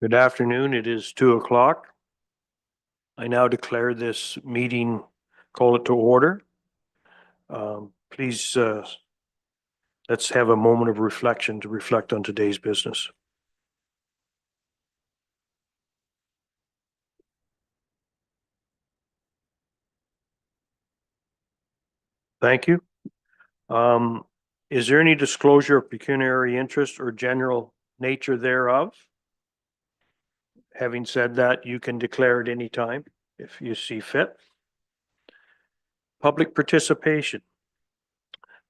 Good afternoon. It is 2:00. I now declare this meeting, call it to order. Please, let's have a moment of reflection to reflect on today's business. Thank you. Is there any disclosure of pecuniary interest or general nature thereof? Having said that, you can declare at any time if you see fit. Public participation.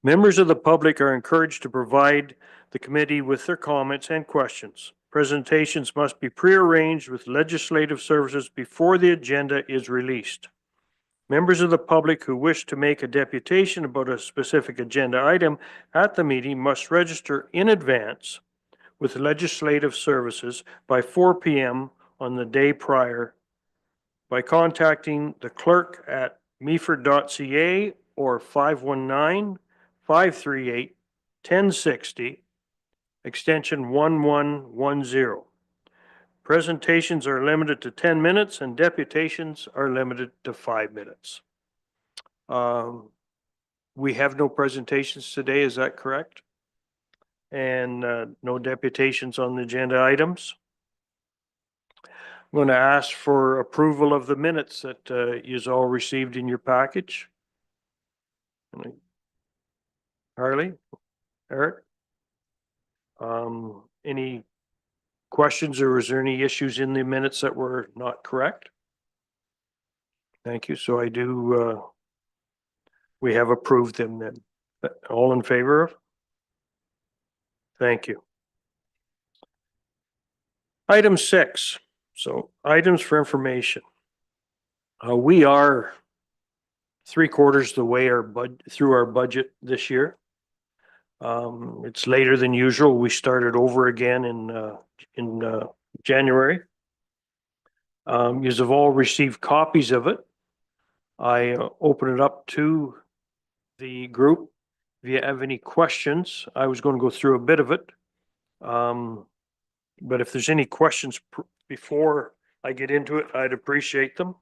Members of the public are encouraged to provide the committee with their comments and questions. Presentations must be prearranged with legislative services before the agenda is released. Members of the public who wish to make a deputation about a specific agenda item at the meeting must register in advance with legislative services by 4 p.m. on the day prior by contacting the clerk at meaford.ca or 519-538-1060, extension 1110. Presentations are limited to 10 minutes and deputations are limited to 5 minutes. We have no presentations today, is that correct? And no deputations on the agenda items. I'm going to ask for approval of the minutes that you've all received in your package. Harley, Eric, any questions or is there any issues in the minutes that were not correct? Thank you. So I do, we have approved them then. All in favor of? Thank you. Item 6. So items for information. We are 3/4 the way through our budget this year. It's later than usual. We started over again in January. You have all received copies of it. I open it up to the group. If you have any questions, I was going to go through a bit of it. But if there's any questions before I get into it, I'd appreciate them.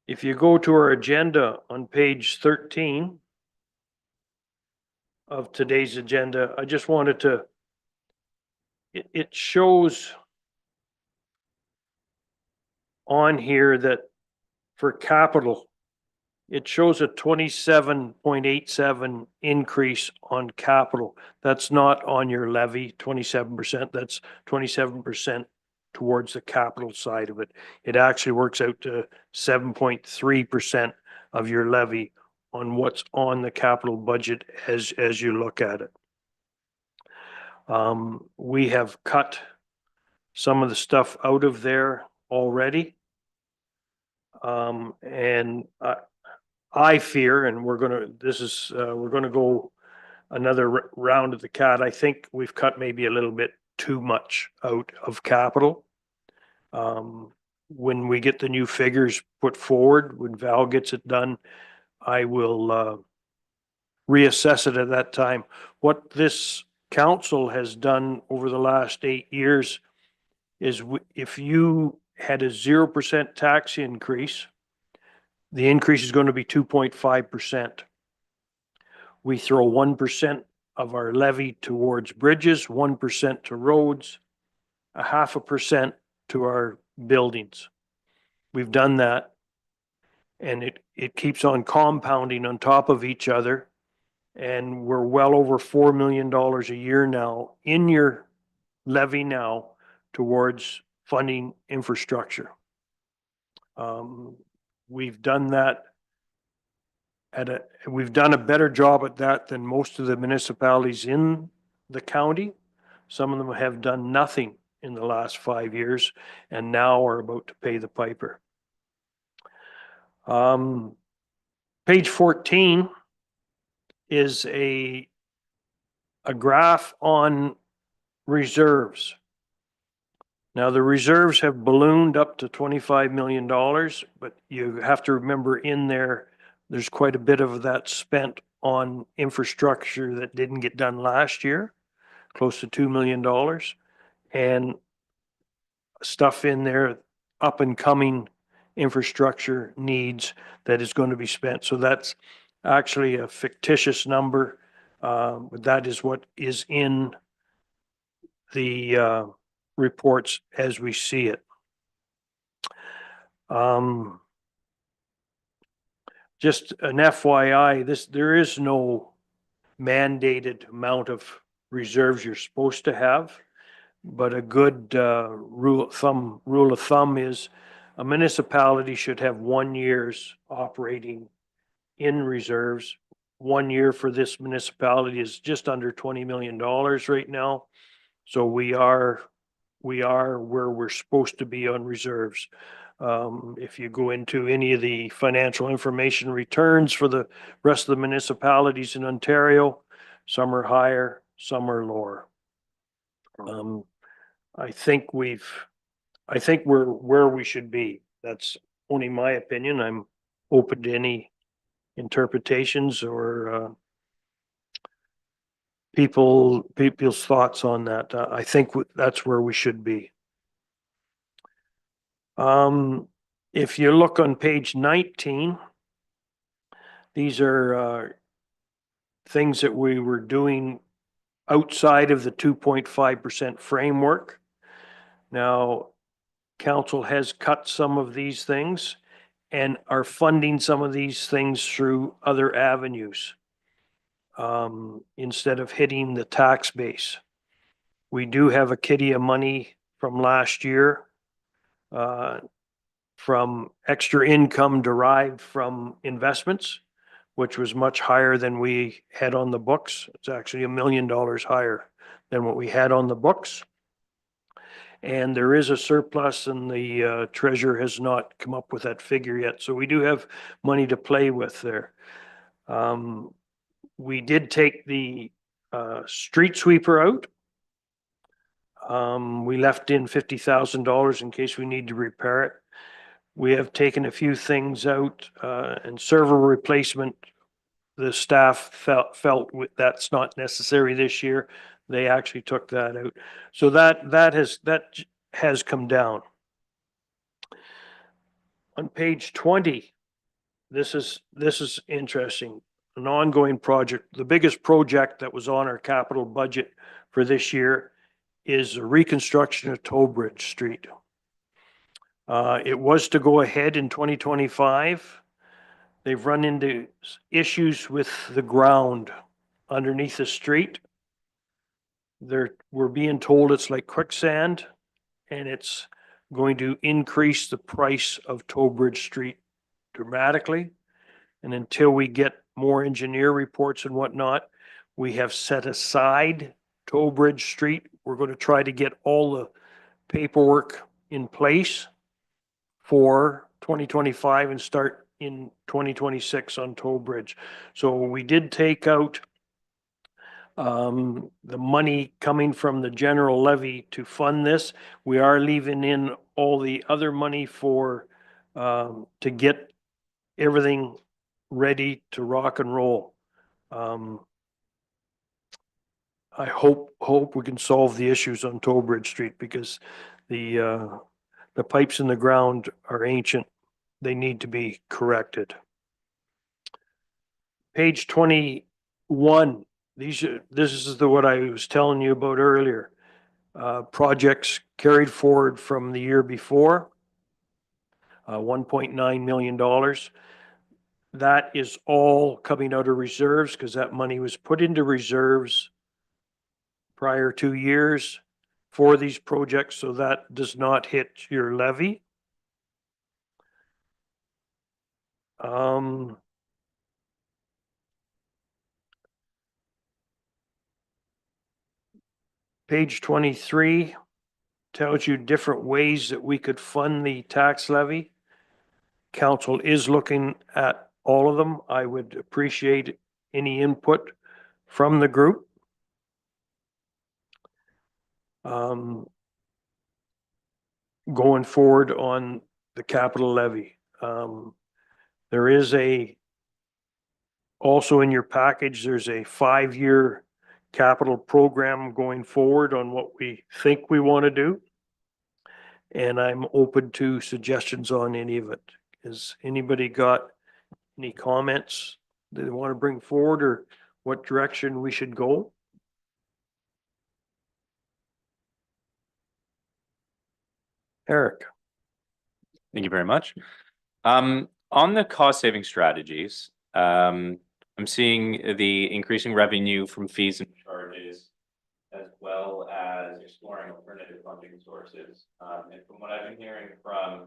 If you go to our agenda on page 13 of today's agenda, I just wanted to, it shows on here that for capital, it shows a 27.87 increase on capital. That's not on your levy, 27%. That's 27% towards the capital side of it. It actually works out to 7.3% of your levy on what's on the capital budget as you look at it. We have cut some of the stuff out of there already. And I fear, and we're going to go another round of the cat. I think we've cut maybe a little bit too much out of capital. When we get the new figures put forward, when Val gets it done, I will reassess it at that time. What this council has done over the last 8 years is if you had a 0% tax increase, the increase is going to be 2.5%. We throw 1% of our levy towards bridges, 1% to roads, 0.5% to our buildings. We've done that, and it keeps on compounding on top of each other, and we're well over $4 million a year now in your levy now towards funding infrastructure. We've done that we've done a better job at that than most of the municipalities in the county. Some of them have done nothing in the last 5 years and now are about to pay the piper. Page 14 is a graph on reserves. Now the reserves have ballooned up to $25 million, but you have to remember in there's quite a bit of that spent on infrastructure that didn't get done last year. close to $2 million, and stuff in there, up and coming infrastructure needs that is going to be spent. So that's actually a fictitious number. But that is what is in the reports as we see it. Just an FYI, there is no mandated amount of reserves you're supposed to have, but a good rule of thumb is a municipality should have 1 year's operating in reserves. 1 year for this municipality is just under $20 million right now. So we are where we're supposed to be on reserves. If you go into any of the financial information returns for the rest of the municipalities in Ontario, some are higher, some are lower. I think we're where we should be. That's only my opinion. I'm open to any interpretations or people's thoughts on that. I think that's where we should be. If you look on page 19, these are things that we were doing outside of the 2.5% framework. Now, council has cut some of these things and are funding some of these things through other avenues instead of hitting the tax base. We do have a kitty of money from last year from extra income derived from investments, which was much higher than we had on the books. It's actually $1 million higher than what we had on the books. And there is a surplus, and the treasurer has not come up with that figure yet. So we do have money to play with there. We did take the street sweeper out. We left in $50,000 in case we need to repair it. We have taken a few things out, and server replacement. The staff felt that's not necessary this year. They actually took that out. So that has come down. On page 20, this is interesting. An ongoing project. The biggest project that was on our capital budget for this year is a reconstruction of Towbridge Street. It was to go ahead in 2025. They've run into issues with the ground underneath the street. We're being told it's like quicksand, and it's going to increase the price of Towbridge Street dramatically. And until we get more engineer reports and whatnot, we have set aside Towbridge Street. We're going to try to get all the paperwork in place for 2025 and start in 2026 on Towbridge. So we did take out the money coming from the general levy to fund this. We are leaving in all the other money for to get everything ready to rock and roll. I hope we can solve the issues on Towbridge Street, because the pipes in the ground are ancient. They need to be corrected. Page 21. This is what I was telling you about earlier. Projects carried forward from the year before, $1.9 million. That is all coming out of reserves, because that money was put into reserves prior 2 years for these projects, so that does not hit your levy. Page 23 tells you different ways that we could fund the tax levy. Council is looking at all of them. I would appreciate any input from the group. Going forward on the capital levy. There is also in your package, there's a 5-year capital program going forward on what we think we want to do. And I'm open to suggestions on any of it. Has anybody got any comments that they want to bring forward or what direction we should go? Eric. Thank you very much. On the cost saving strategies, I'm seeing the increasing revenue from fees and charges, as well as exploring alternative funding sources. And from what I've been hearing from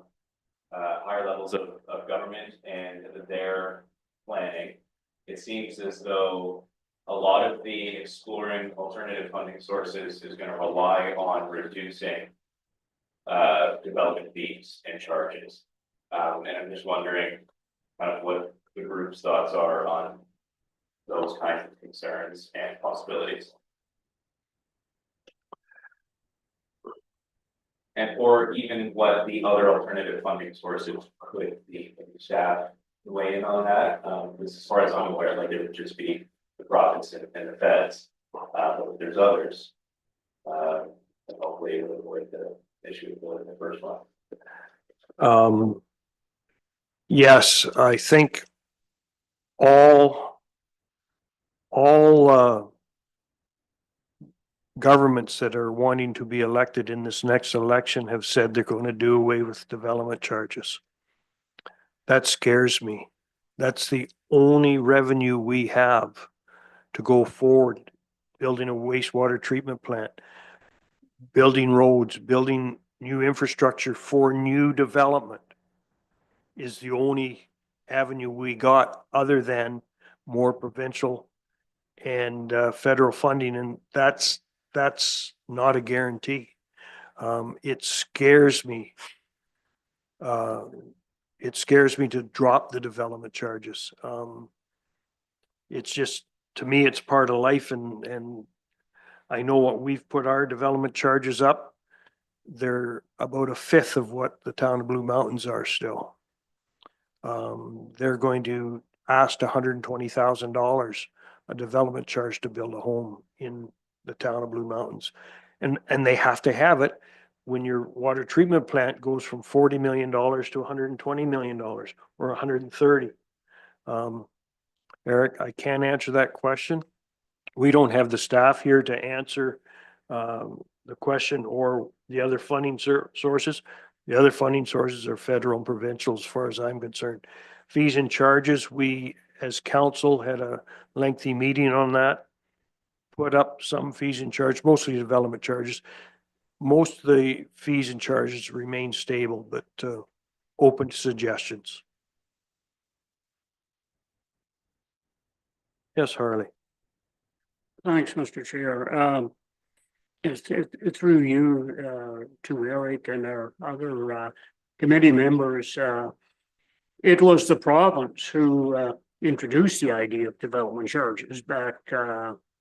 higher levels of government and their planning, it seems as though a lot of the exploring alternative funding sources is going to rely on reducing development fees and charges. And I'm just wondering kind of what the group's thoughts are on those kinds of concerns and possibilities. And or even what the other alternative funding sources could be. Staff weigh in on that. As far as I'm aware, like it would just be the province and the feds. But if there's others, and hopefully it will avoid the issue of the first one. Yes, I think all governments that are wanting to be elected in this next election have said they're going to do away with development charges. That scares me. That's the only revenue we have to go forward, building a wastewater treatment plant, building roads, building new infrastructure for new development is the only avenue we got other than more provincial and federal funding. And that's not a guarantee. It scares me. It scares me to drop the development charges. It's just, to me, it's part of life. And I know what we've put our development charges up. They're about a fifth of what the town of Blue Mountains are still. They're going to ask $120,000 a development charge to build a home in the town of Blue Mountains. And they have to have it when your water treatment plant goes from $40 million to $120 million or 130. Eric, I can't answer that question. We don't have the staff here to answer the question or the other funding sources. The other funding sources are federal and provincial as far as I'm concerned. Fees and charges, we as council had a lengthy meeting on that. Put up some fees and charges, mostly development charges. Most of the fees and charges remain stable, but open to suggestions. Yes, Harley. Thanks, Mr. Chair. It's through you to Eric and our other committee members. It was the province who introduced the idea of development charges back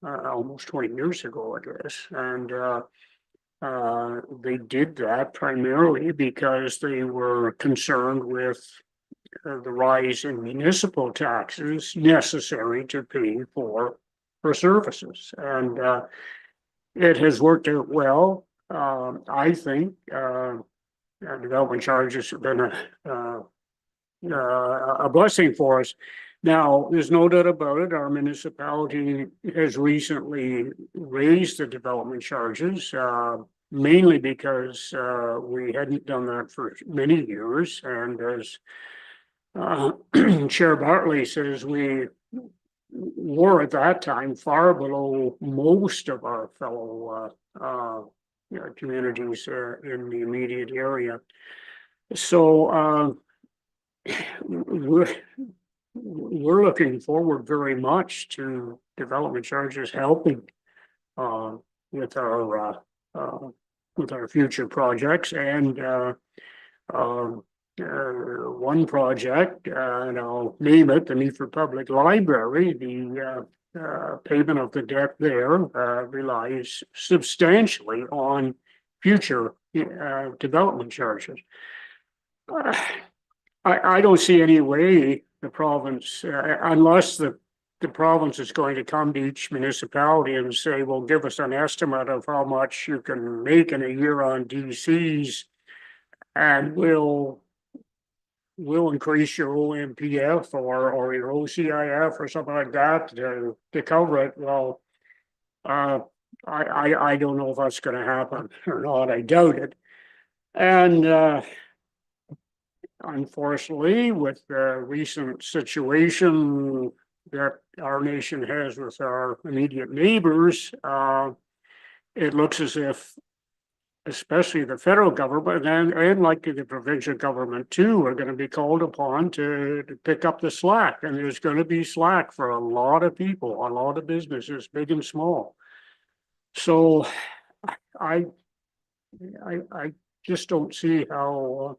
almost 20 years ago, I guess. And they did that primarily because they were concerned with the rise in municipal taxes necessary to pay for services. And it has worked out well. I think development charges have been a blessing for us. Now, there's no doubt about it. Our municipality has recently raised the development charges, mainly because we hadn't done that for many years. And as Chair Bartley says, we were at that time far below most of our fellow communities in the immediate area. So we're looking forward very much to development charges helping with our future projects. And one project, and I'll name it, the Meaford Public Library, the payment of the debt there relies substantially on future development charges. I don't see any way the province, unless the the province is going to come to each municipality and say, well, give us an estimate of how much you can make in a year on DCs. And we'll increase your OMPF or your OCIF or something like that to cover it. Well, I don't know if that's gonna happen or not. I doubt it. And unfortunately, with the recent situation that our nation has with our immediate neighbors, it looks as if especially the federal government and likely the provincial government too, are gonna be called upon to pick up the slack. And there's gonna be slack for a lot of people, a lot of businesses, big and small. So I, I just don't see how,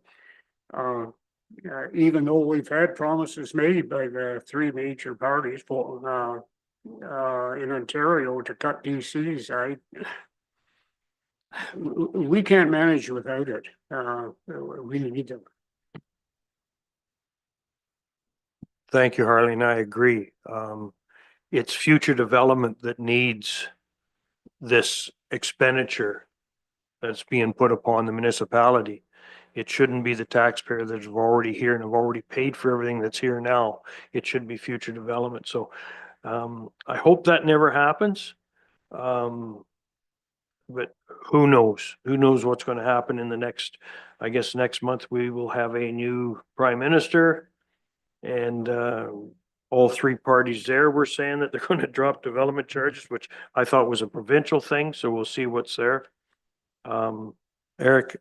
even though we've had promises made by the three major parties for, in Ontario to cut DCs, we can't manage without it. We need them. Thank you, Harley, I agree. It's future development that needs this expenditure that's being put upon the municipality. It shouldn't be the taxpayer that's already here and have already paid for everything that's here now. It should be future development. So I hope that never happens. But who knows? Who knows what's going to happen in the next, I guess next month we will have a new prime minister. And all three parties there were saying that they're going to drop development charges, which I thought was a provincial thing. So we'll see what's there. Eric,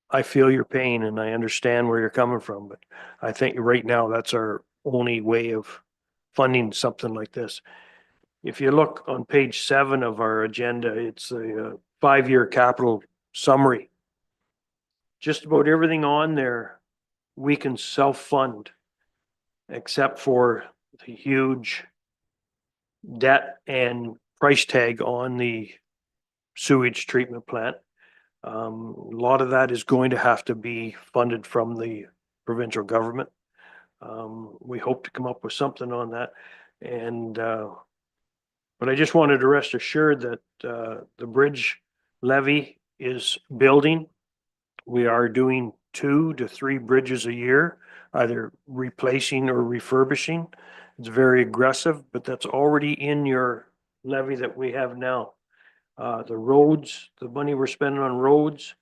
I feel your pain and I understand where you're coming from, but I think right now that's our only way of funding something like this. If you look on page 7 of our agenda, it's a 5-year capital summary. Just about everything on there, we can self-fund, except for the huge debt and price tag on the sewage treatment plant. A lot of that is going to have to be funded from the provincial government. We hope to come up with something on that. And but I just wanted to rest assured that the bridge levy is building. We are doing 2 to 3 bridges a year, either replacing or refurbishing. It's very aggressive, but that's already in your levy that we have now. The roads, the money we're spending on roads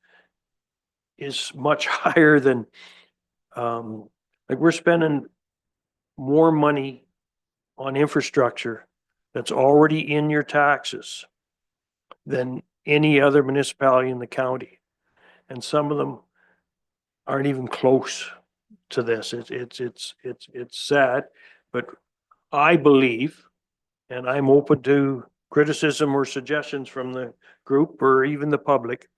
is much higher than, like we're spending more money on infrastructure that's already in your taxes than any other municipality in the county. And some of them aren't even close to this. It's sad, but I believe, and I'm open to criticism or suggestions from the group or even the public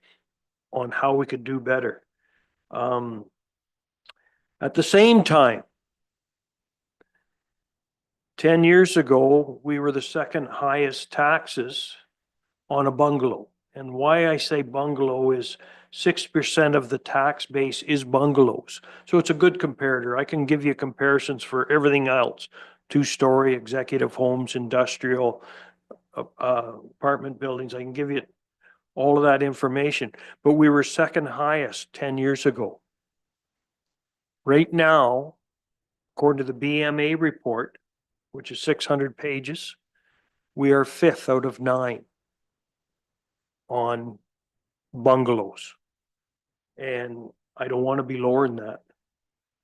on how we could do better. At the same time, 10 years ago, we were the second highest taxes on a bungalow. And why I say bungalow is 6% of the tax base is bungalows. So it's a good comparator. I can give you comparisons for everything else. 2-story executive homes, industrial, apartment buildings. I can give you all of that information, but we were second highest 10 years ago. Right now, according to the BMA report, which is 600 pages, we are 5th out of 9 on bungalows. And I don't want to be lower than that.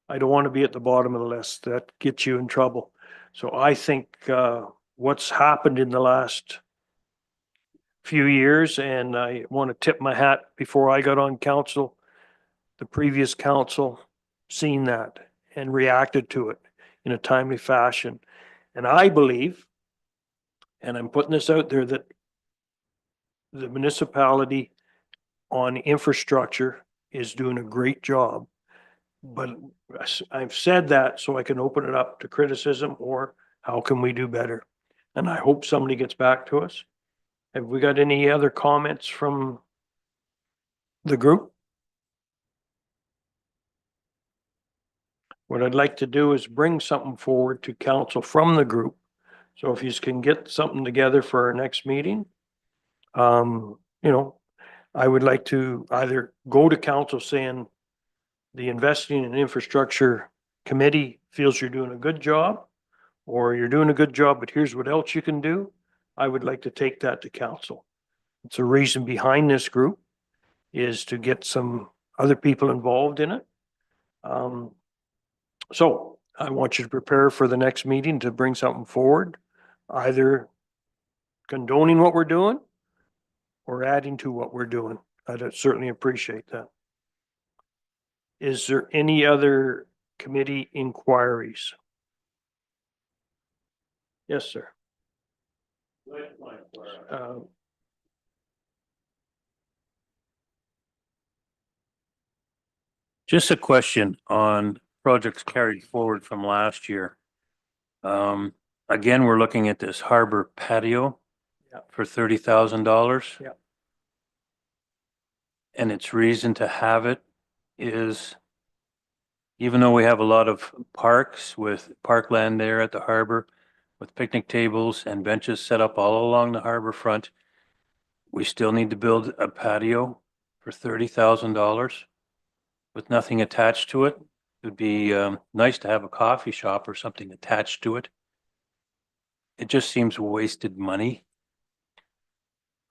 I don't want to be at the bottom of the list. That gets you in trouble. So I think what's happened in the last few years, and I want to tip my hat before I got on council, the previous council seen that and reacted to it in a timely fashion. And I believe, and I'm putting this out there, that the municipality on infrastructure is doing a great job. But I've said that so I can open it up to criticism or how can we do better? And I hope somebody gets back to us. Have we got any other comments from the group? What I'd like to do is bring something forward to council from the group. So if you can get something together for our next meeting, I would like to either go to council saying the investing in infrastructure committee feels you're doing a good job, or you're doing a good job, but here's what else you can do. I would like to take that to council. It's a reason behind this group is to get some other people involved in it. So I want you to prepare for the next meeting to bring something forward, either condoning what we're doing or adding to what we're doing. I'd certainly appreciate that. Is there any other committee inquiries? Yes, sir. Just a question on projects carried forward from last year. Again, we're looking at this harbor patio. Yeah. For $30,000. Yeah. And its reason to have it is even though we have a lot of parks with parkland there at the harbor with picnic tables and benches set up all along the harbor front, we still need to build a patio for $30,000 with nothing attached to it. It would be nice to have a coffee shop or something attached to it. It just seems wasted money.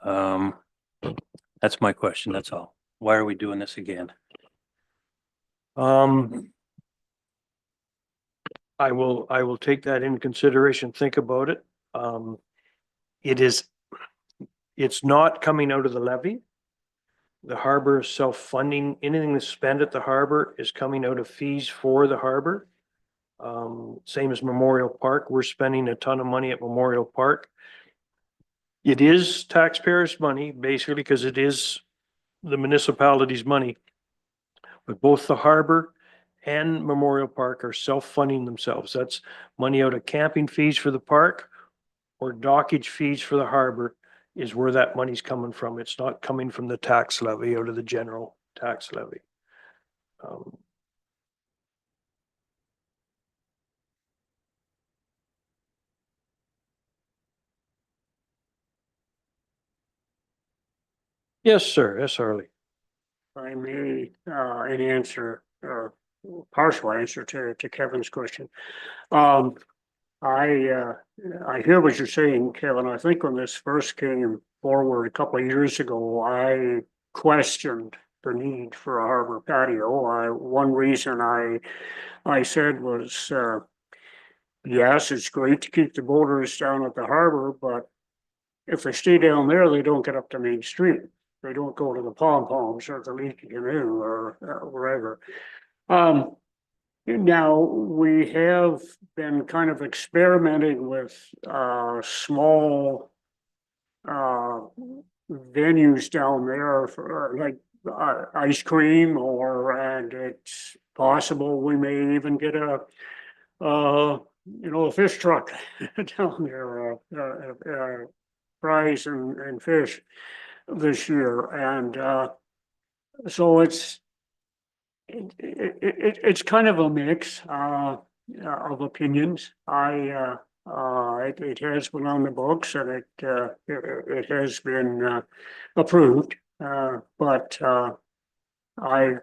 That's my question. That's all. Why are we doing this again? I will take that into consideration, think about it. It's not coming out of the levy. The harbor is self-funding. Anything that's spent at the harbor is coming out of fees for the harbor. Same as Memorial Park. We're spending a ton of money at Memorial Park. It is taxpayers' money, basically, because it is the municipality's money. But both the harbor and Memorial Park are self-funding themselves. That's money out of camping fees for the park or dockage fees for the harbor is where that money's coming from. It's not coming from the tax levy out of the general tax levy. Yes, sir. Yes, Harley. I may, an answer, or partial answer to Kevin's question. I hear what you're saying, Kevin. I think when this first came forward a couple of years ago, I questioned the need for a harbor patio. One reason I said was, yes, it's great to keep the boaters down at the harbor, but if they stay down there, they don't get up to Main Street. They don't go to the pom-poms or the leaky canoe or wherever. Now, we have been kind of experimenting with small venues down there for like ice cream, and it's possible we may even get a fish truck down there, fries and fish this year. And so it's kind of a mix of opinions. It has been on the books and it has been approved, but I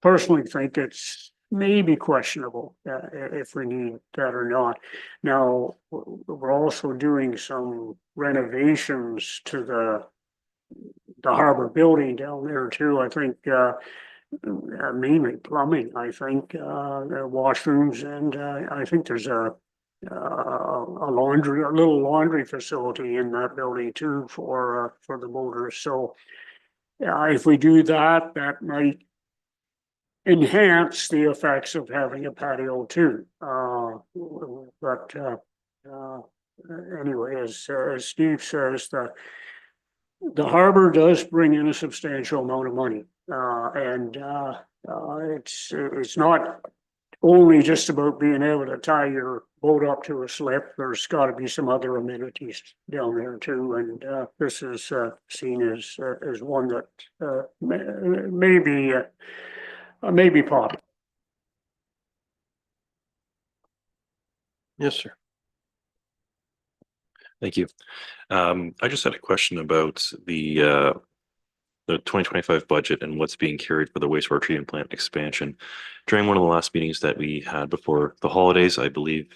personally think it's maybe questionable if we need that or not. Now, we're also doing some renovations to the harbor building down there too. I think mainly plumbing, I think, washrooms, and I think there's a little laundry facility in that building too for the boaters. So if we do that, that might enhance the effects of having a patio too. But anyway, as Steve says, the harbor does bring in a substantial amount of money, and it's not only just about being able to tie your boat up to a slip. There's got to be some other amenities down there too, and this is seen as one that maybe popular. Yes, sir. Thank you. I just had a question about the 2025 budget and what's being carried for the wastewater treatment plant expansion. During one of the last meetings that we had before the holidays, I believe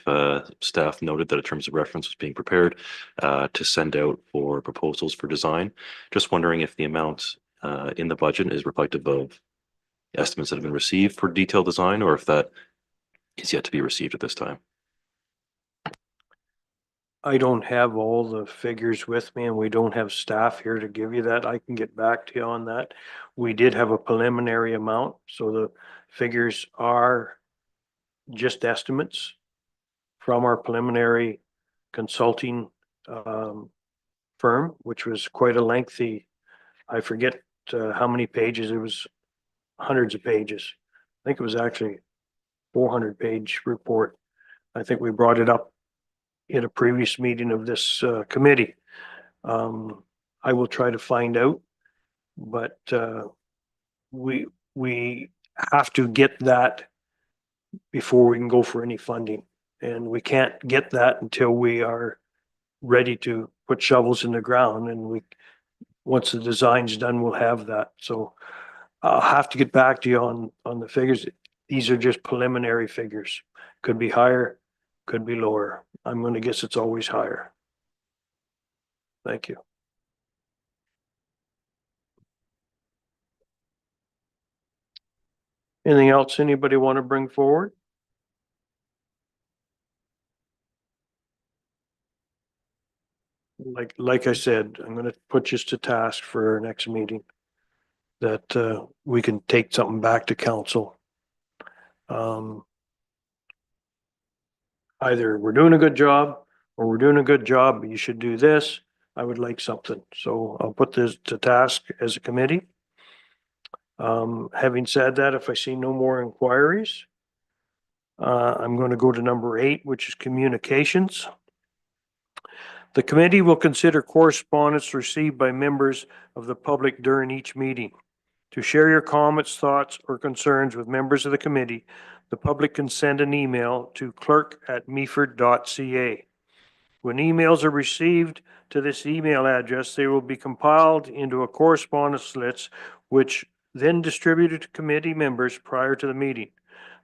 staff noted that a terms of reference was being prepared to send out for proposals for design. Just wondering if the amount in the budget is reflective of estimates that have been received for detailed design, or if that is yet to be received at this time. I don't have all the figures with me and we don't have staff here to give you that. I can get back to you on that. We did have a preliminary amount, so the figures are just estimates from our preliminary consulting firm, which was quite a lengthy, I forget how many pages, it was hundreds of pages. I think it was actually 400-page report. I think we brought it up in a previous meeting of this committee. I will try to find out, but we have to get that before we can go for any funding. And we can't get that until we are ready to put shovels in the ground, and once the design's done, we'll have that. So I'll have to get back to you on the figures. These are just preliminary figures. Could be higher, could be lower. I'm gonna guess it's always higher. Thank you. Anything else anybody want to bring forward? Like I said, I'm gonna put you to task for our next meeting, that we can take something back to council. Either we're doing a good job or we're doing a good job, but you should do this. I would like something. So I'll put this to task as a committee. Having said that, if I see no more inquiries, I'm going to go to number 8, which is communications. The committee will consider correspondence received by members of the public during each meeting. To share your comments, thoughts, or concerns with members of the committee, the public can send an email to clerk@meaford.ca. When emails are received to this email address, they will be compiled into a correspondence list, which then distributed to committee members prior to the meeting.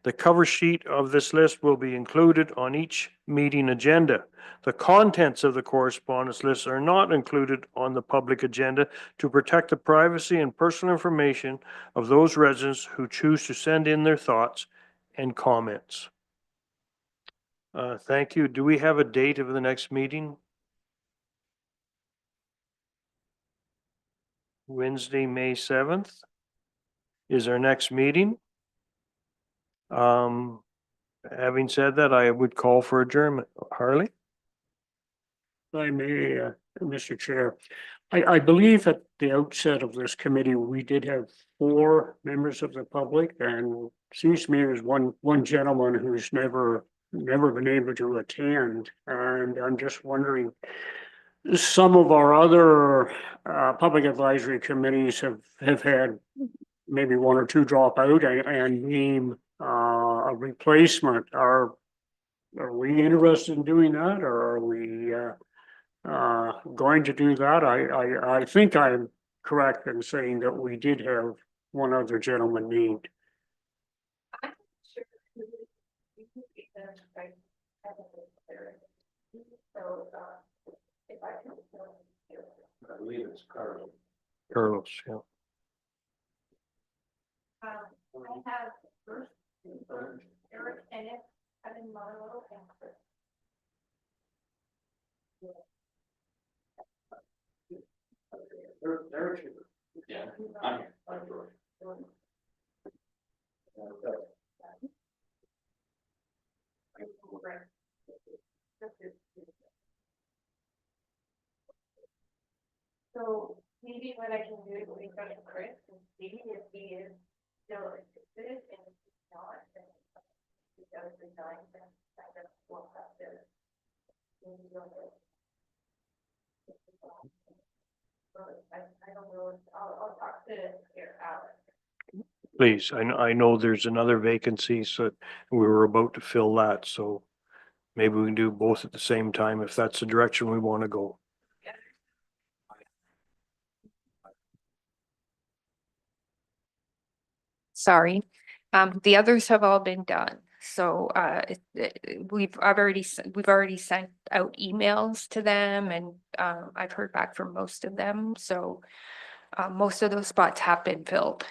The cover sheet of this list will be included on each meeting agenda. The contents of the correspondence list are not included on the public agenda to protect the privacy and personal information of those residents who choose to send in their thoughts and comments. Thank you. Do we have a date of the next meeting? Wednesday, May 7th is our next meeting. Having said that, I would call for adjournment. Harley? If I may, Mr. Chair, I believe at the outset of this committee, we did have 4 members of the public, and seems to me there's one gentleman who's never been able to attend, and I'm just wondering, some of our other public advisory committees have had maybe 1 or 2 drop out and name a replacement. Are we interested in doing that, or are we going to do that? I think I'm correct in saying that we did have 1 other gentleman named. I believe it's Carlos. Carlos, yeah. I have first, Eric Kenneth, Kevin Marlowe, and Chris. Yeah, I'm here. So maybe what I can do is reach out to Chris and see if he is still interested, and if he's not, then he does resign, then I guess we'll have to. Maybe go with. I don't know, I'll talk to Alex. Please, I know there's another vacancy, so we were about to fill that, so maybe we can do both at the same time if that's the direction we want to go. Sorry. The others have all been done. So, we've already sent out emails to them and, I've heard back from most of them. So, most of those spots have been filled.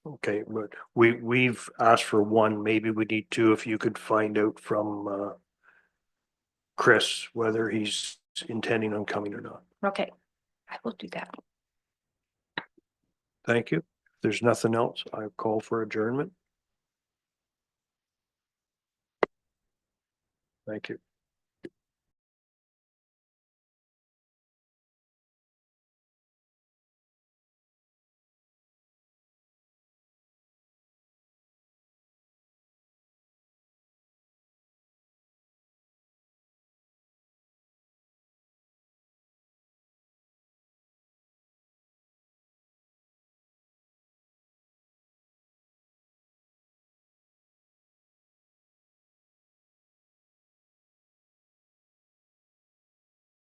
Okay, but we've asked for one, maybe we need two, if you could find out from Chris whether he's intending on coming or not. Okay, I will do that. Thank you. If there's nothing else, I call for adjournment. Thank you.